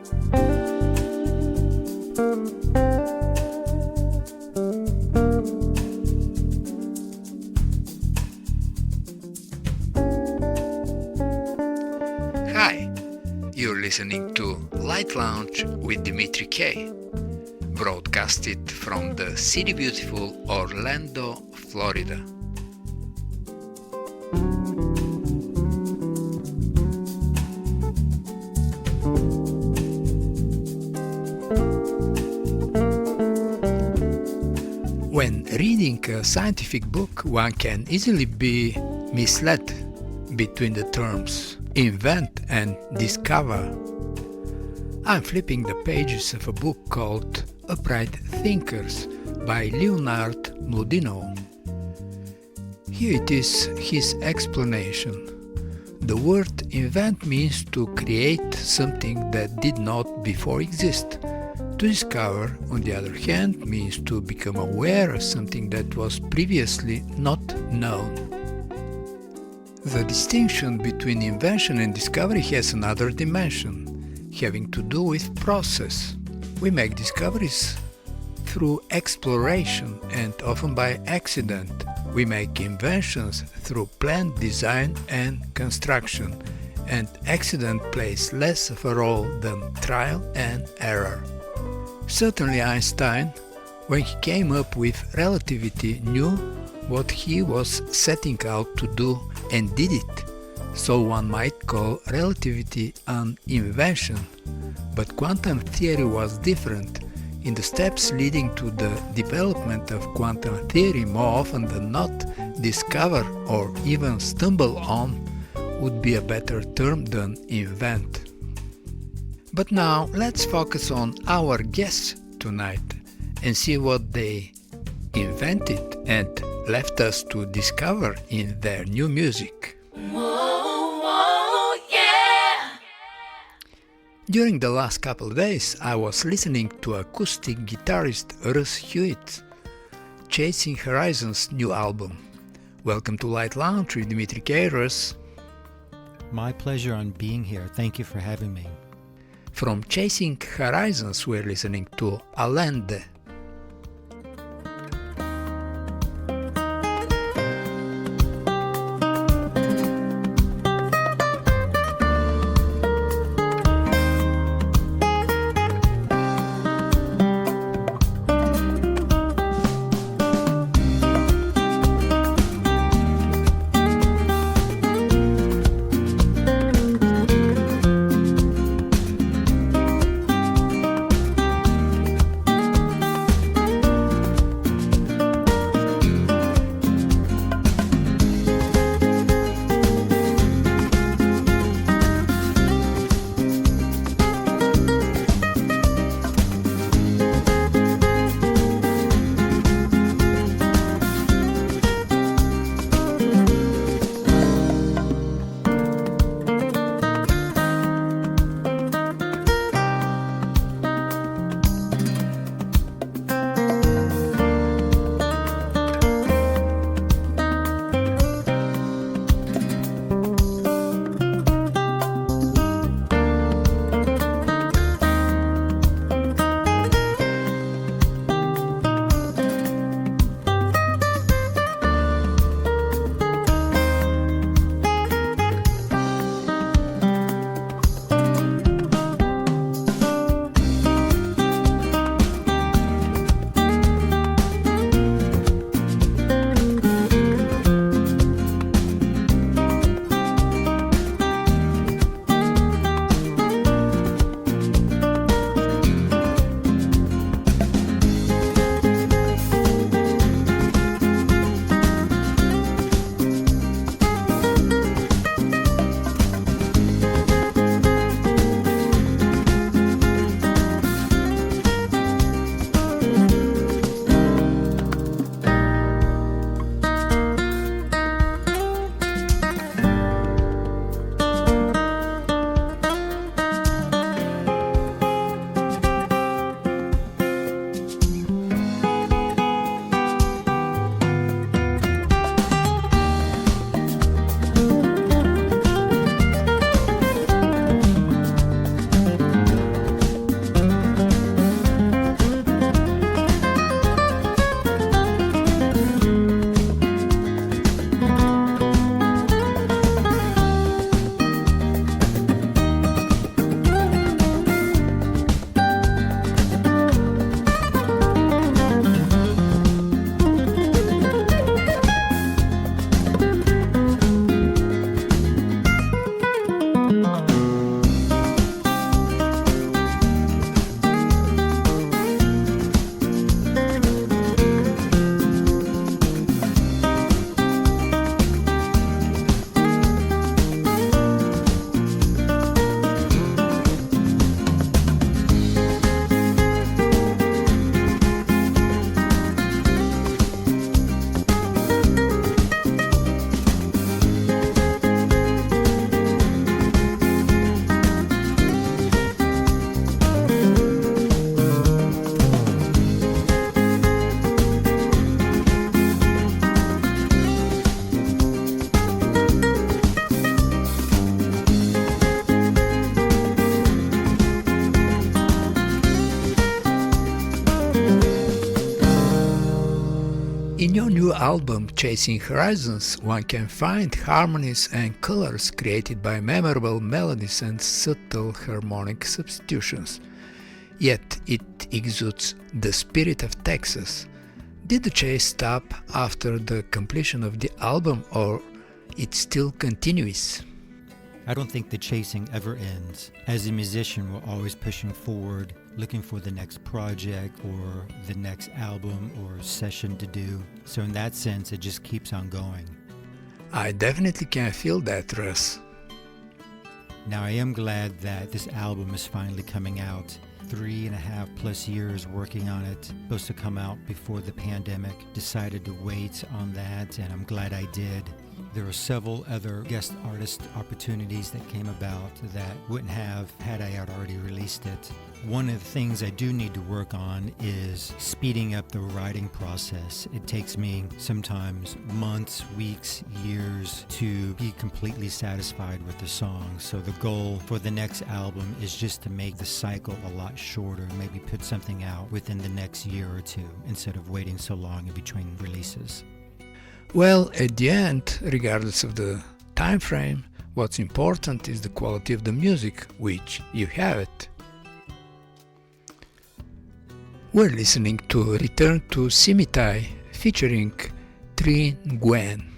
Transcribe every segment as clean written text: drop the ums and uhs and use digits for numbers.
Hi, you're listening to Light Lounge with Dimitri K, broadcasted from the city beautiful Orlando, Florida. When reading a scientific book, one can easily be misled between the terms invent and discover. I'm flipping the pages of a book called Upright Thinkers by Leonard Mlodinow. Here it is his explanation. The word invent means to create something that did not before exist. To discover, on the other hand, means to become aware of something that was previously not known. The distinction between invention and discovery has another dimension, having to do with process. We make discoveries through exploration and often by accident. We make inventions through planned design and construction, and accident plays less of a role than trial and error. Certainly Einstein, when he came up with relativity, knew what he was setting out to do and did it, so one might call relativity an invention. But quantum theory was different. In the steps leading to the development of quantum theory, more often than not, discover or even stumble on would be a better term than invent. But now let's focus on our guests tonight and see what they invented and left us to discover in their new music. Whoa, whoa, yeah. During the last couple of days, I was listening to acoustic guitarist Russ Hewitt, Chasing Horizons' new album. Welcome to Light Lounge with Dimitri K. Russ. My pleasure on being here. Thank you for having me. From Chasing Horizons, we're listening to Allende. new album Chasing Horizons, one can find harmonies and colors created by memorable melodies and subtle harmonic substitutions. Yet it exudes the spirit of Texas. Did the chase stop after the completion of the album, or it still continues? I don't think the chasing ever ends. As a musician, we're always pushing forward, looking for the next project or the next album or session to do. So in that sense, it just keeps on going. I definitely can feel that, Russ. Now I am glad that this album is finally coming out. 3.5+ years working on it, supposed to come out before the pandemic. Decided to wait on that, and I'm glad I did. There were several other guest artist opportunities that came about that wouldn't have had I had already released it. One of the things I do need to work on is speeding up the writing process. It takes me sometimes months, weeks, years to be completely satisfied with the song. So the goal for the next album is just to make the cycle a lot shorter, maybe put something out within the next year or two instead of waiting so long in between releases. Well, at the end, regardless of the time frame, what's important is the quality of the music, which you have it. We're listening to Return to Simitai featuring Tri Nguyen.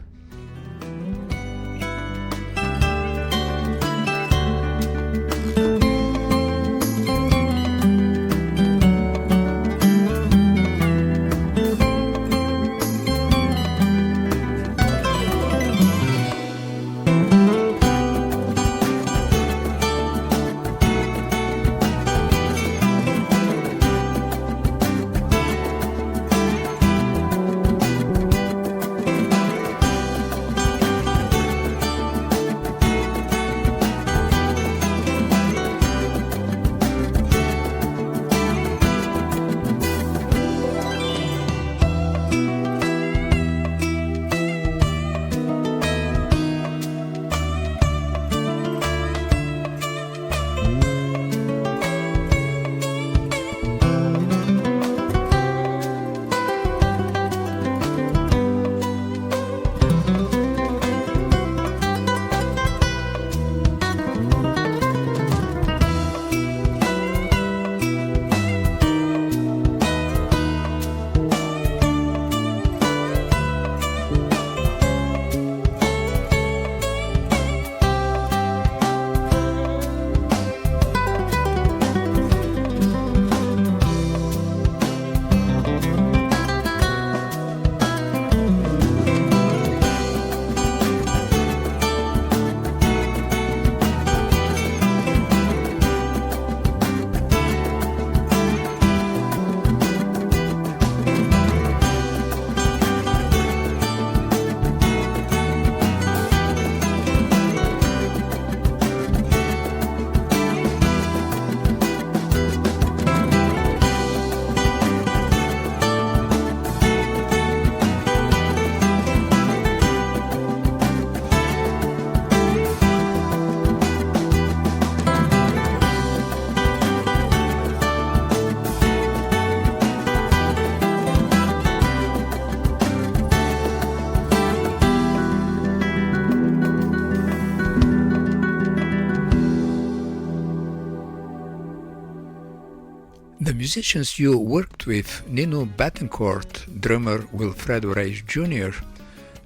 The musicians you worked with, Nino Betancourt, drummer Wilfredo Reis Jr.,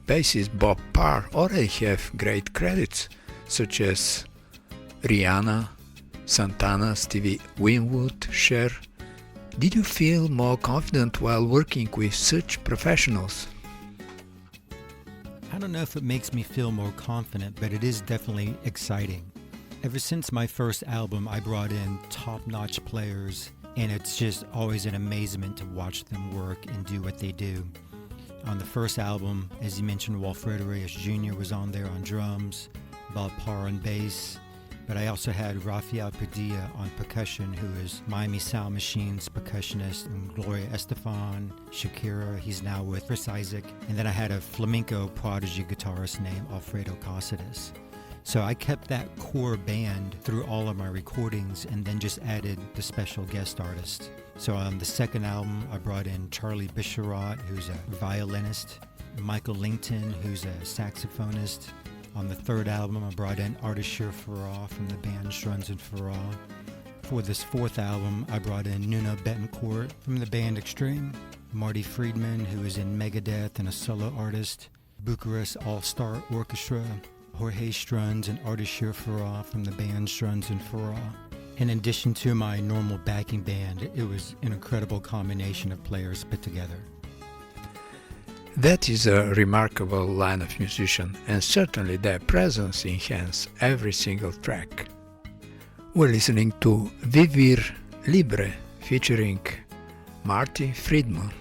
bassist Bob Parr, already have great credits, such as Rihanna, Santana, Stevie Winwood, Cher. Did you feel more confident while working with such professionals? I don't know if it makes me feel more confident, but it is definitely exciting. Ever since my first album, I brought in top-notch players, and it's just always an amazement to watch them work and do what they do. On the first album, as you mentioned, Wilfredo Reis Jr. was on there on drums, Bob Parr on bass, but I also had Rafael Padilla on percussion, who is Miami Sound Machine's percussionist, and Gloria Estefan, Shakira, he's now with Chris Isaac, and then I had a flamenco prodigy guitarist named Alfredo Casares. So I kept that core band through all of my recordings and then just added the special guest artist. So on the second album, I brought in Charlie Bisharat, who's a violinist. Michael Lington, who's a saxophonist. On the third album, I brought in Ardeshir Farah from the band Struns and Farah. For this fourth album, I brought in Nuno Betancourt from the band Extreme, Marty Friedman, who is in Megadeth and a solo artist, Bucharest All-Star Orchestra, Jorge Struns and Ardeshir Farah from the band Struns and Farah. In addition to my normal backing band, it was an incredible combination of players put together. That is a remarkable line of musicians, and certainly their presence enhances every single track. We're listening to Vivir Libre featuring Marty Friedman.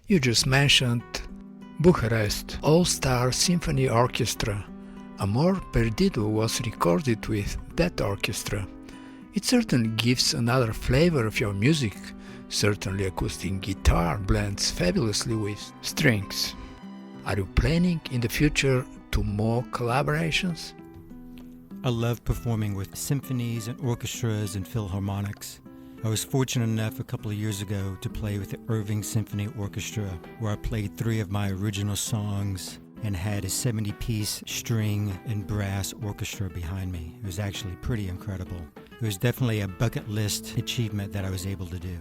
You just mentioned Bucharest All-Star Symphony Orchestra. Amor Perdido was recorded with that orchestra. It certainly gives another flavor of your music. Certainly acoustic guitar blends fabulously with strings. Are you planning in the future to more collaborations? I love performing with symphonies and orchestras and philharmonics. I was fortunate enough a couple of years ago to play with the Irving Symphony Orchestra, where I played 3 of my original songs and had a 70-piece string and brass orchestra behind me. It was actually pretty incredible. It was definitely a bucket list achievement that I was able to do.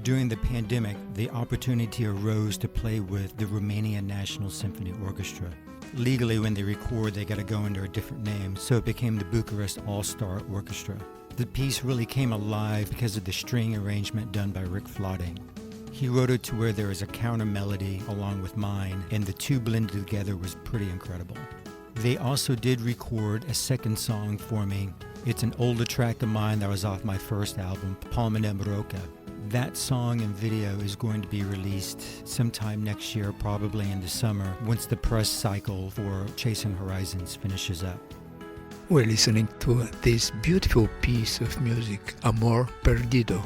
During the pandemic, the opportunity arose to play with the Romanian National Symphony Orchestra. Legally, when they record, they got to go under a different name, so it became the Bucharest All-Star Orchestra. The piece really came alive because of the string arrangement done by Rick Flooding. He wrote it to where there is a counter melody along with mine, and the two blended together was pretty incredible. They also did record a second song for me. It's an older track of mine that was off my first album, Palmina Maroca. That song and video is going to be released sometime next year, probably in the summer, once the press cycle for Chasing Horizons finishes up. We're listening to this beautiful piece of music, Amor Perdido.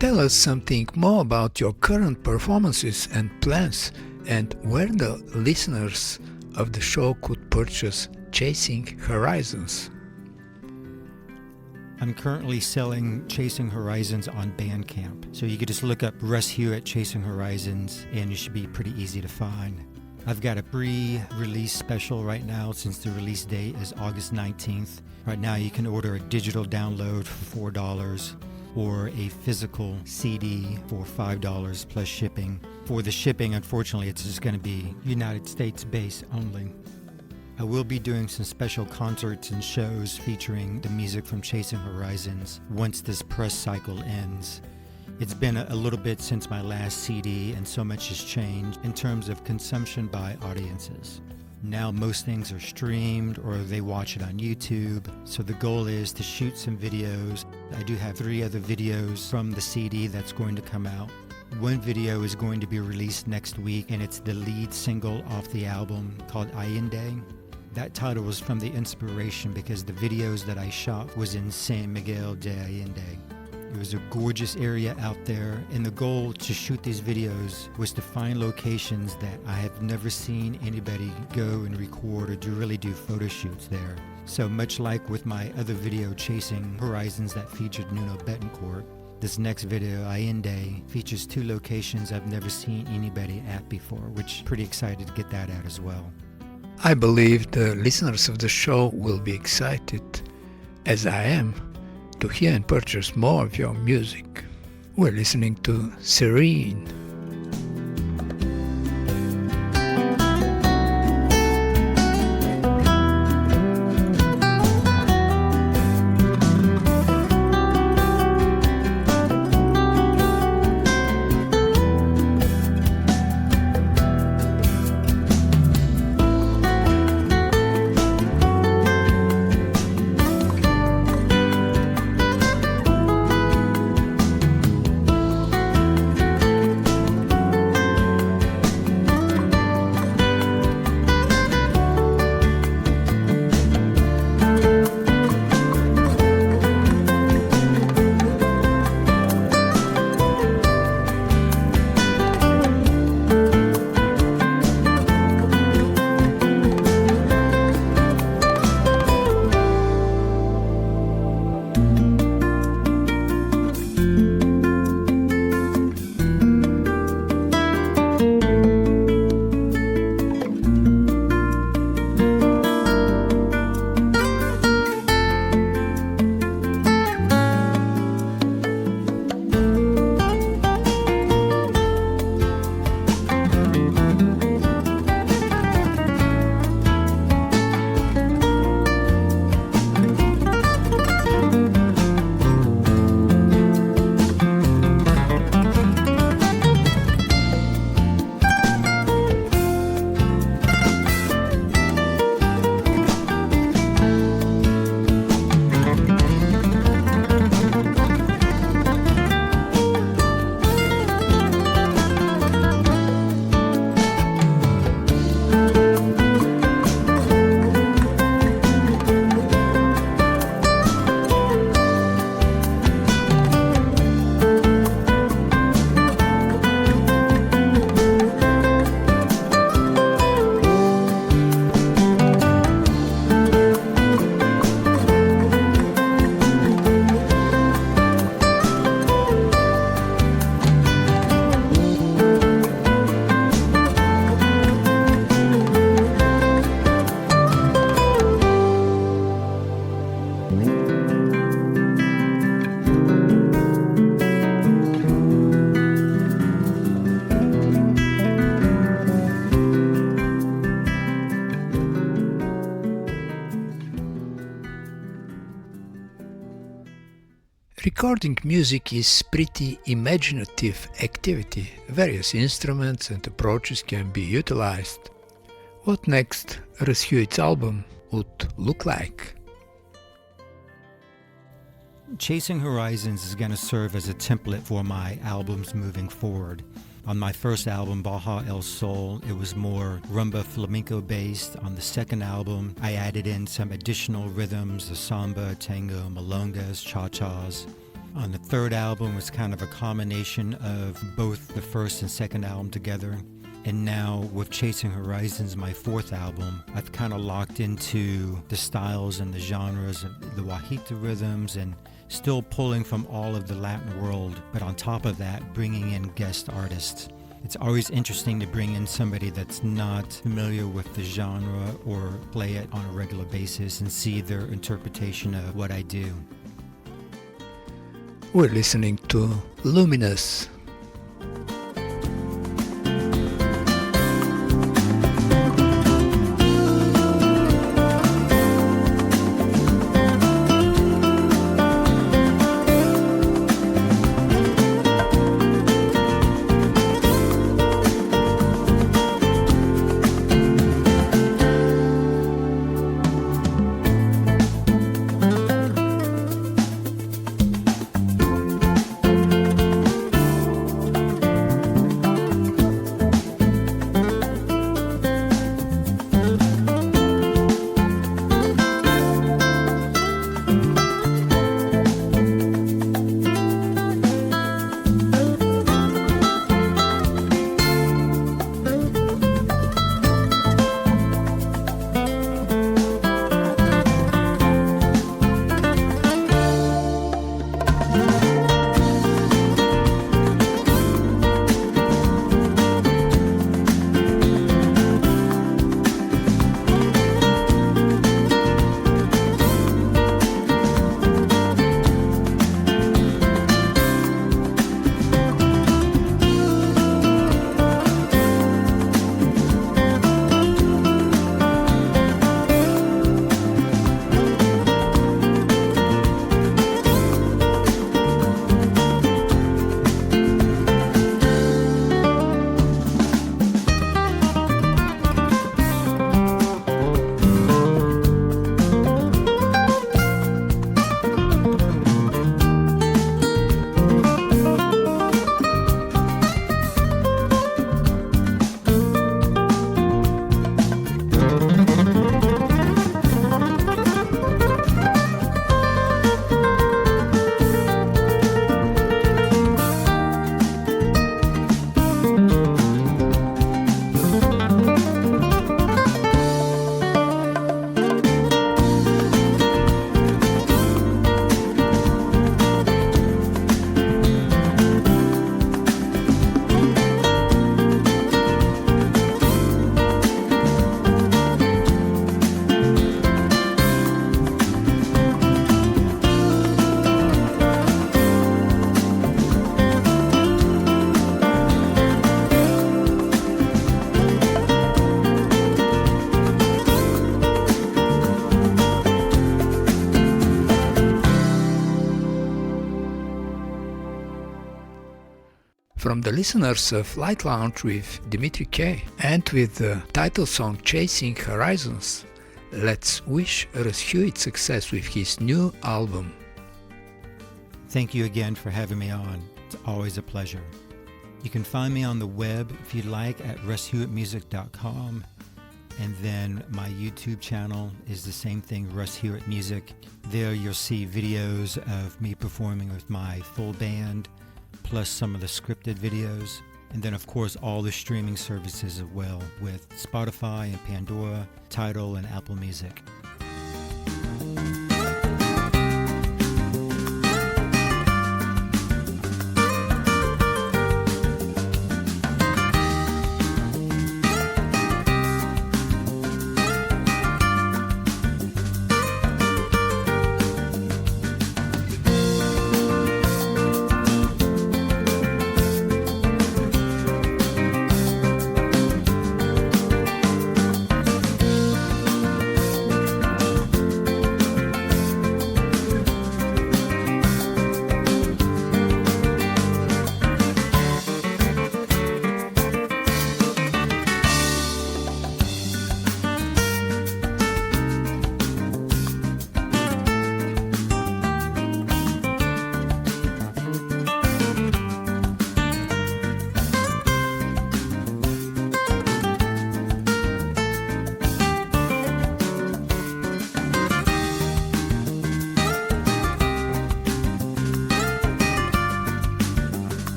Tell us something more about your current performances and plans, and where the listeners of the show could purchase Chasing Horizons. I'm currently selling Chasing Horizons on Bandcamp, so you could just look up Russ Hewitt Chasing Horizons and it should be pretty easy to find. I've got a pre-release special right now since the release date is August 19th. Right now you can order a digital download for $4 or a physical CD for $5 plus shipping. For the shipping, unfortunately, it's just going to be United States based only. I will be doing some special concerts and shows featuring the music from Chasing Horizons once this press cycle ends. It's been a little bit since my last CD and so much has changed in terms of consumption by audiences. Now most things are streamed or they watch it on YouTube, so the goal is to shoot some videos. I do have 3 other videos from the CD that's going to come out. One video is going to be released next week and it's the lead single off the album called Allende. That title was from the inspiration because the videos that I shot was in San Miguel de Allende. It was a gorgeous area out there, and the goal to shoot these videos was to find locations that I have never seen anybody go and record or really do photo shoots there. So much like with my other video, Chasing Horizons, that featured Nuno Betancourt, this next video, Allende, features 2 locations I've never seen anybody at before, which pretty excited to get that out as well. I believe the listeners of the show will be excited, as I am, to hear and purchase more of your music. We're listening to Serene. Recording music is pretty imaginative activity. Various instruments and approaches can be utilized. What next Russ Hewitt's album would look like? Chasing Horizons is going to serve as a template for my albums moving forward. On my first album, Baja El Sol, it was more rumba flamenco based. On the second album, I added in some additional rhythms, the samba, tango, milongas, cha-chas. On the third album was kind of a combination of both the first and second album together. And now with Chasing Horizons, my fourth album, I've kind of locked into the styles and the genres of the Wajita rhythms and still pulling from all of the Latin world, but on top of that, bringing in guest artists. It's always interesting to bring in somebody that's not familiar with the genre or play it on a regular basis and see their interpretation of what I do. We're listening to Luminous. from the listeners of Light Lounge with Dimitri K. And with the title song Chasing Horizons, let's wish Russ Hewitt success with his new album. Thank you again for having me on. It's always a pleasure. You can find me on the web if you'd like at russhewittmusic.com. And then my YouTube channel is the same thing, Russ Hewitt Music. There you'll see videos of me performing with my full band, plus some of the scripted videos. And then of course all the streaming services as well, with Spotify and Pandora, Tidal and Apple Music.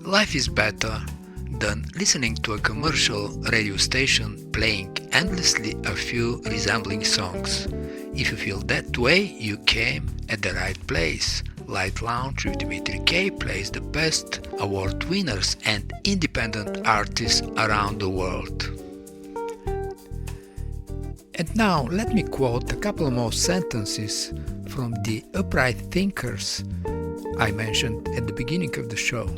Life is better than listening to a commercial radio station playing endlessly a few resembling songs. If you feel that way, you came at the right place. Light Lounge with Dimitri K plays the best award winners and independent artists around the world. And now let me quote a couple more sentences from the upright thinkers I mentioned at the beginning of the show.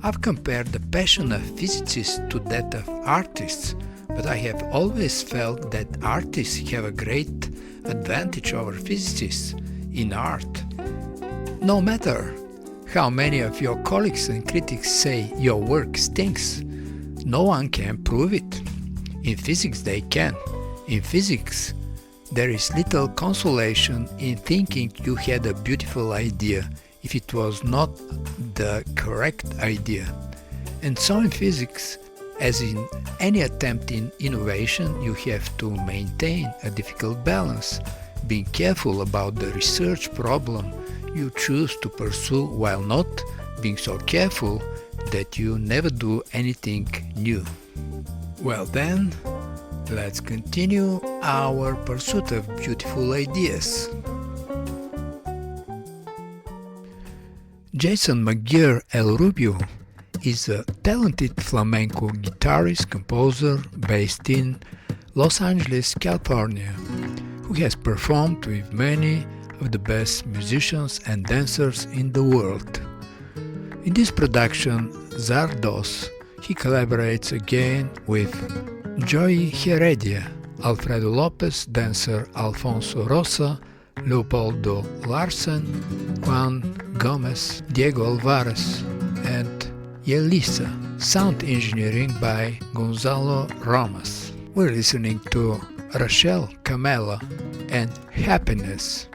I've compared the passion of physicists to that of artists, but I have always felt that artists have a great advantage over physicists in art. No matter how many of your colleagues and critics say your work stinks, no one can prove it. In physics they can. In physics, there is little consolation in thinking you had a beautiful idea if it was not the correct idea. And so in physics, as in any attempt in innovation, you have to maintain a difficult balance, being careful about the research problem you choose to pursue while not being so careful that you never do anything new. Well then, let's continue our pursuit of beautiful ideas. Jason McGuire El Rubio is a talented flamenco guitarist composer based in Los Angeles, California, who has performed with many of the best musicians and dancers in the world. In this production, Zardos, he collaborates again with Joey Heredia, Alfredo Lopez, dancer Alfonso Rosa, Leopoldo Larsen, Juan Gomez, Diego Alvarez, and Yelisa, sound engineering by Gonzalo Romas. We're listening to Rachel Camela and Happiness.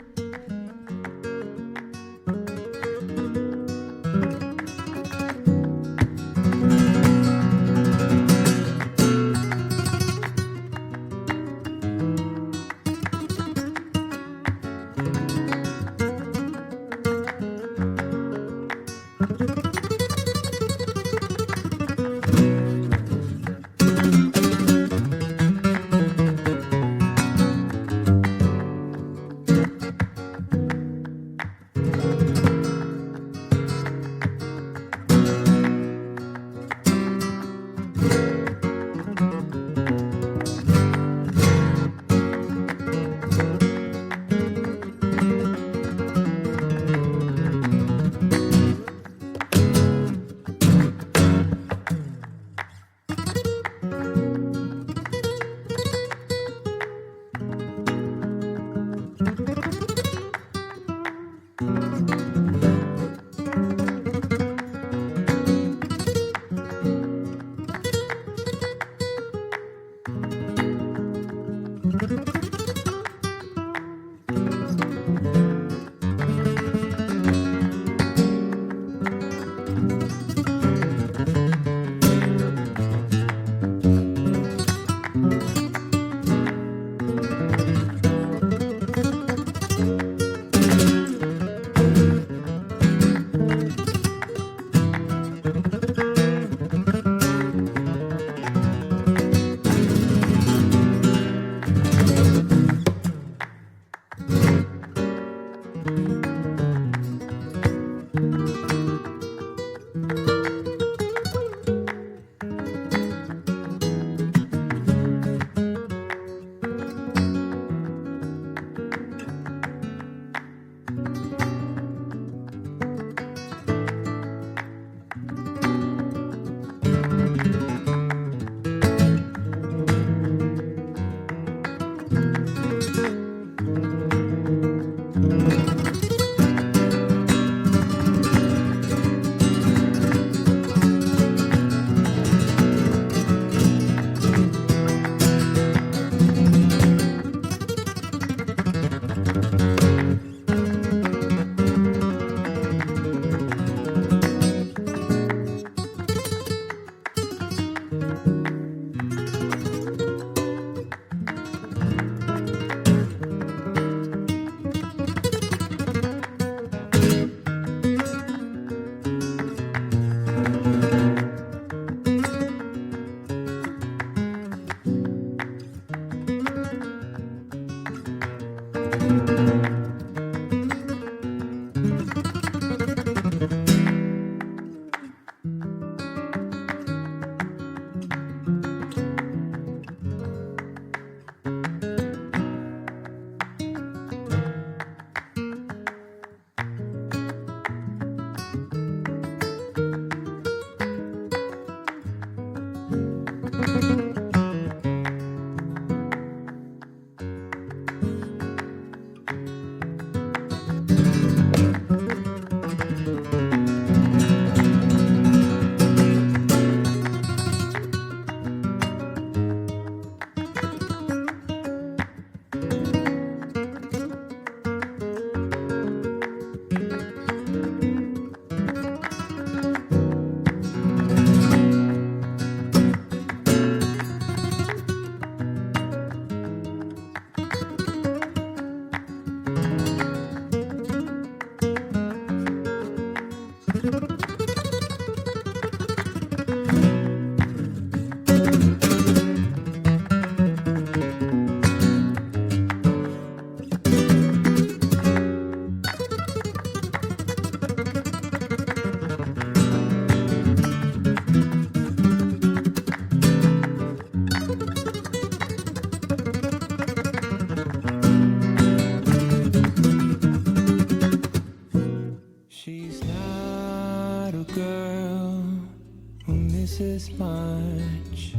This much.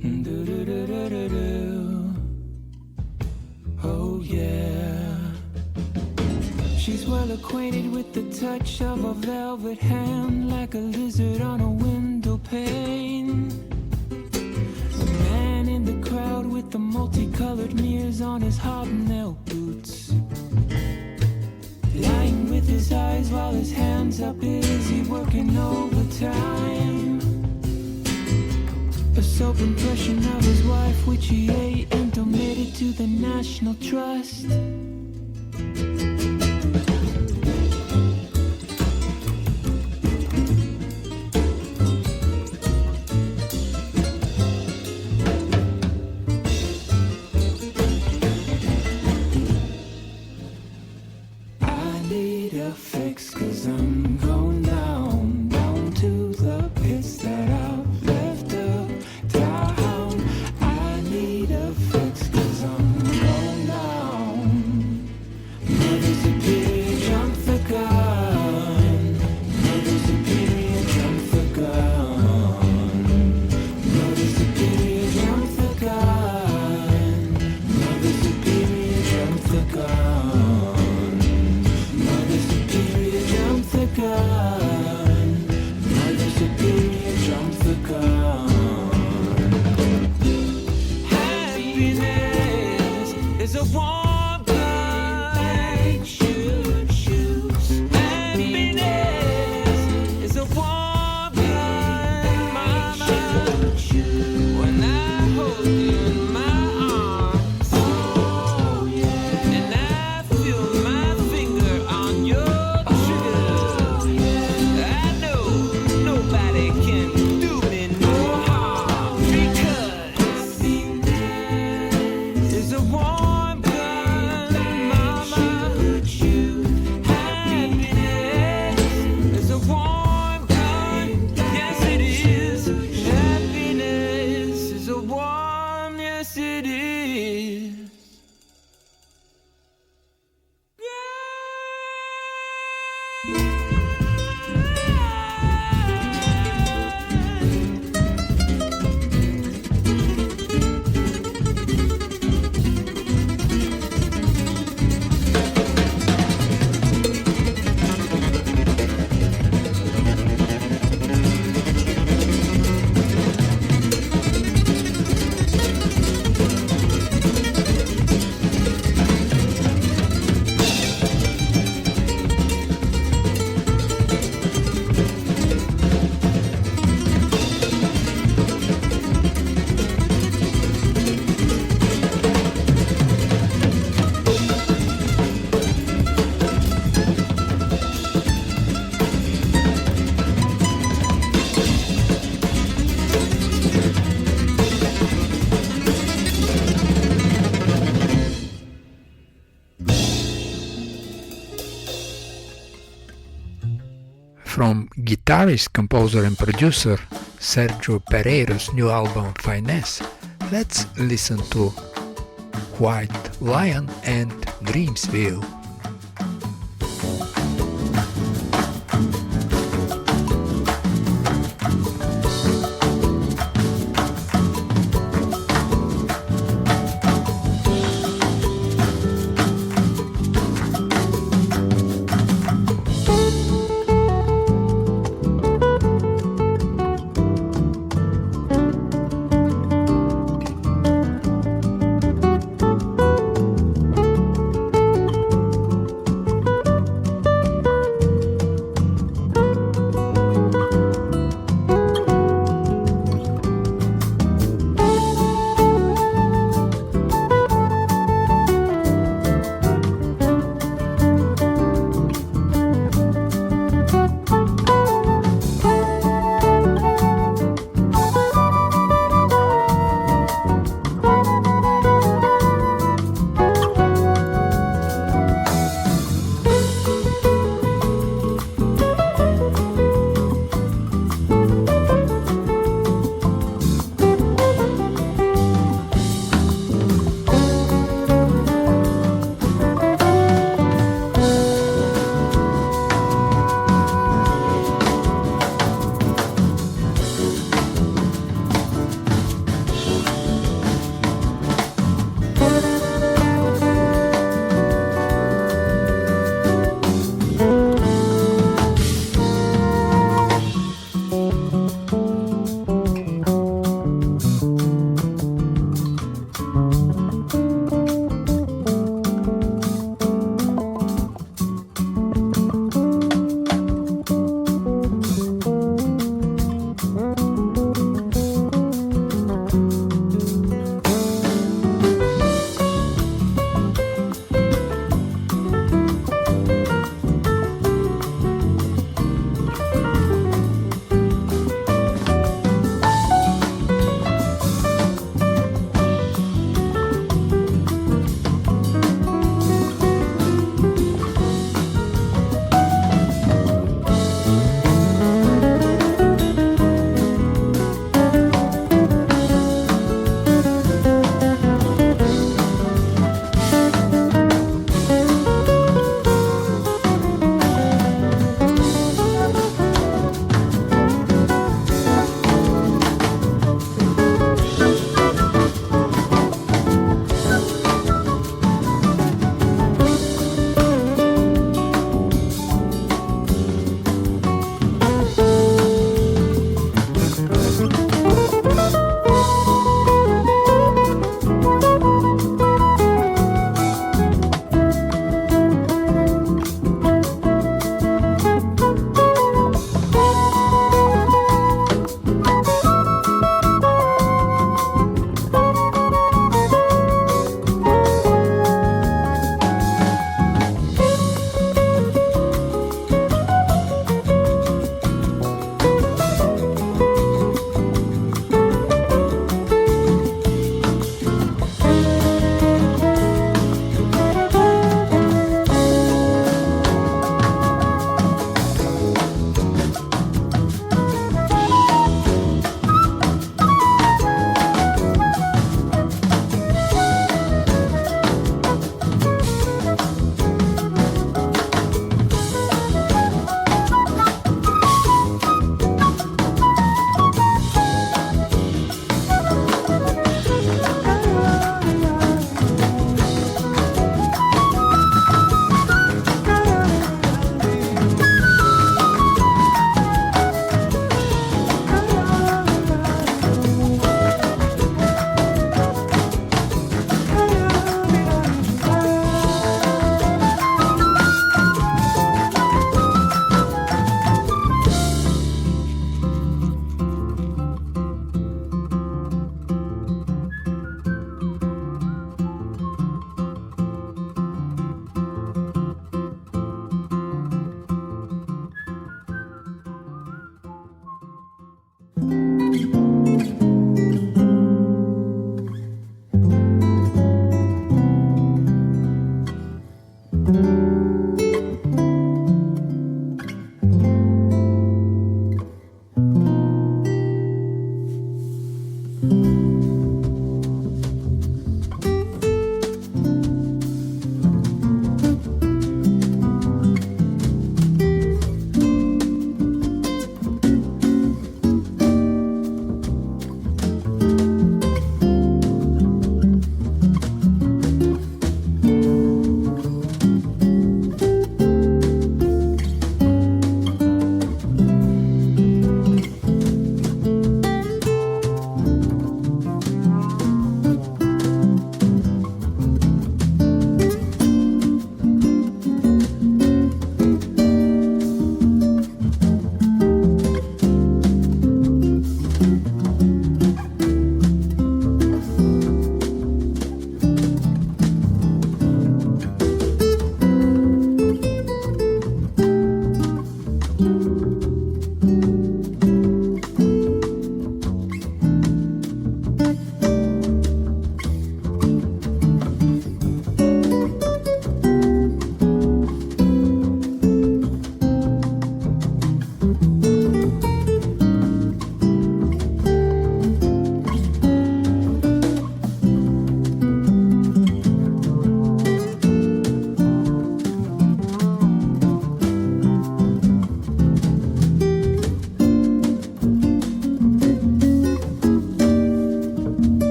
Do-do-do-do-do-do. Oh yeah. She's well acquainted with the touch of a velvet hand, like a lizard on a window pane. The man in the crowd with the multicolored mirrors on his hobnail boots, lying with his eyes while his hands are busy working overtime. A soap impression of his wife, which he ate and donated to the National Trust. from guitarist, composer and producer Sergio Pereira's new album Finesse, let's listen to White Lion and Dreamsville.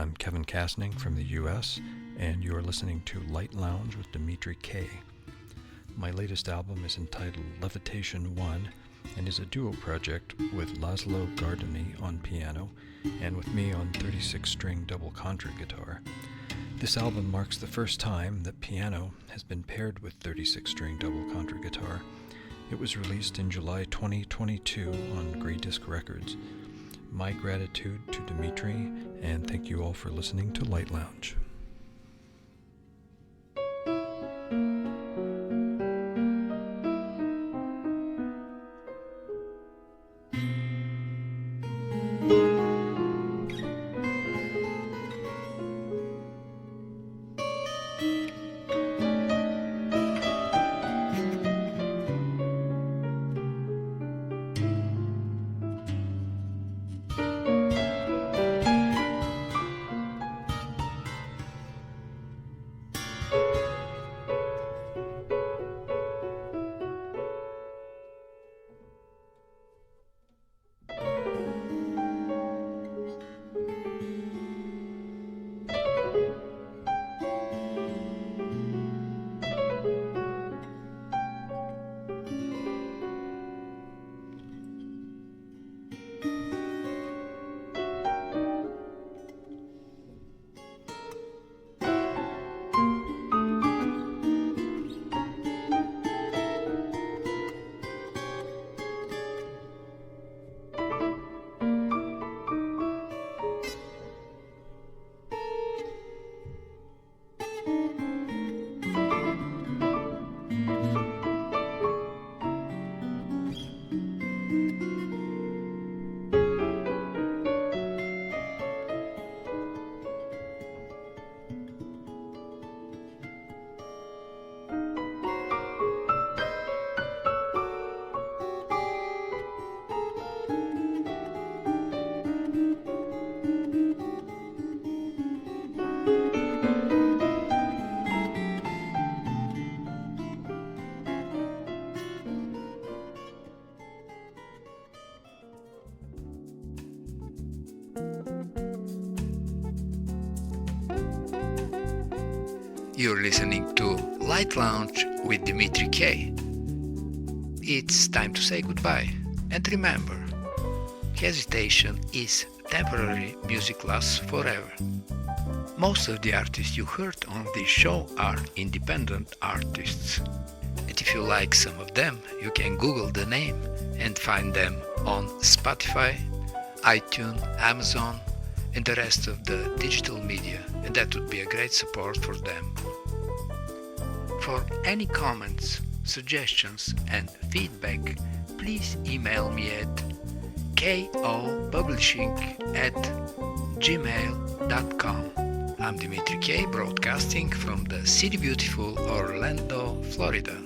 I'm Kevin Kastning from the US, and you are listening to Light Lounge with Dimitri K. My latest album is entitled Levitation 1 and is a duo project with Laszlo Gardini on piano and with me on 36-string double contra guitar. This album marks the first time that piano has been paired with 36-string double contra guitar. It was released in July 2022 on Grey Disc Records. My gratitude to Dimitri, and thank you all for listening to Light Lounge. You're listening to Light Lounge with Dimitri K. It's time to say goodbye. And remember, hesitation is temporary, music lasts forever. Most of the artists you heard on this show are independent artists. And if you like some of them, you can Google the name and find them on Spotify, iTunes, Amazon, and the rest of the digital media, and that would be a great support for them. For any comments, suggestions and feedback, please email me at kopublishing@gmail.com. I'm Dimitri K, broadcasting from the city beautiful Orlando, Florida.